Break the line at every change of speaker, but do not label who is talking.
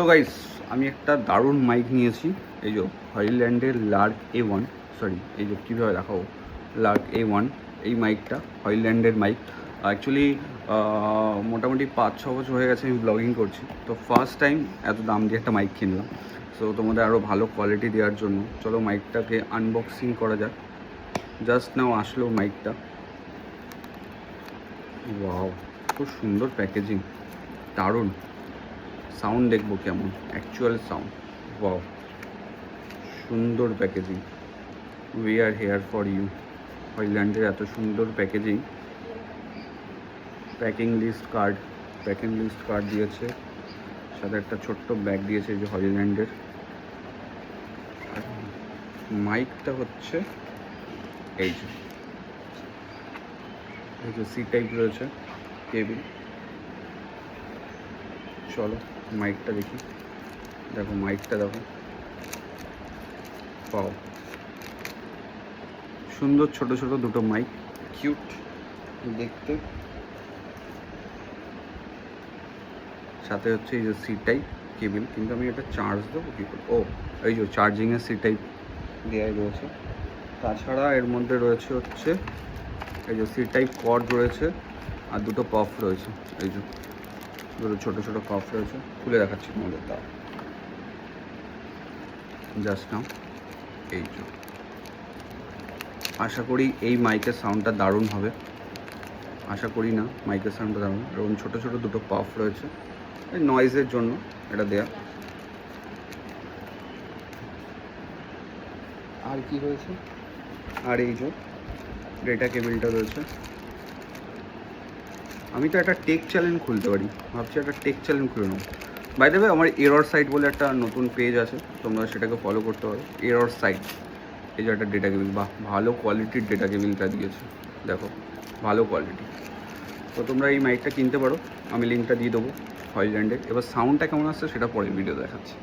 তো গাইস, আমি একটা দারুণ মাইক নিয়েছি। এই যে হয়ল্যান্ডের লার্ক A1, সরি এই যে কীভাবে দেখাবো, লার্ক A1 এই মাইকটা হয়ল্যান্ডের মাইক। অ্যাকচুয়ালি মোটামুটি 5-6 বছর হয়ে গেছে আমি ব্লগিং করছি, তো ফার্স্ট টাইম এত দাম দিয়ে একটা মাইক কিনলাম। সো তোমাদের আরও ভালো কোয়ালিটি দেওয়ার জন্য চলো মাইকটাকে আনবক্সিং করা যাক। জাস্ট নাও আসলো মাইকটা। ওয়াও, খুব সুন্দর প্যাকেজিং, দারুণ। সাউন্ড দেখবো কেমন, অ্যাকচুয়াল সাউন্ড। ওয়াও, সুন্দর packaging. We are here for you. হয়ল্যান্ডের এত সুন্দর প্যাকেজিং। প্যাকিং লিস্ট কার্ড দিয়েছে, সাথে একটা ছোট্ট ব্যাগ দিয়েছে যে হয়ল্যান্ডের। আর মাইকটা হচ্ছে এই যে সি টাইপ রয়েছে, কেবিল। চলো মাইকটা দেখি। দেখো মাইকটা দেখো, পাও সুন্দর ছোট ছোট দুটো মাইক, কিউট দেখতে। সাথে হচ্ছে এই যে সি টাইপ কেবিল, কিন্তু আমি এটা চার্জ দেবো কী করে? ও, এই যে চার্জিংয়ের সি টাইপ দেওয়াই রয়েছে। তাছাড়া এর মধ্যে রয়েছে হচ্ছে এই যে সি টাইপ কর্ড রয়েছে, আর দুটো কফ রয়েছে। এই যে দুটো ছোটো ছোটো কফ রয়েছে, খুলে দেখাচ্ছি তোমাদের। তাও জাস্ট নাও। এই যে আশা করি এই মাইকের সাউন্ডটা দারুণ হবে। আশা করি না, মাইকের সাউন্ডটা দারুণ। এরকম ছোটো ছোটো দুটো পফ রয়েছে, এই নয়েজের জন্য এটা দেয়া। আর কি রয়েছে? আর এই যে ডেটা কেবিলটা রয়েছে। আমি তো একটা টেক চ্যানেল খুলতে পারি, ভাবছি একটা টেক চ্যানেল খুলে নেবো। বাই দ্য ওয়ে, আমার এরর সাইট বলে একটা নতুন পেজ আছে, তোমরা সেটাকে ফলো করতে পারো, এরর সাইট। এই যে একটা ডেটা কেবিল, বাহ, ভালো কোয়ালিটির ডেটা কেবিলটা দিয়েছে, দেখো ভালো কোয়ালিটি। তো তোমরা এই মাইকটা কিনতে পারো, আমি লিঙ্কটা দিয়ে দেবো হয়ল্যান্ডের। এবার সাউন্ডটা কেমন আসছে সেটা পরের ভিডিও দেখাচ্ছি।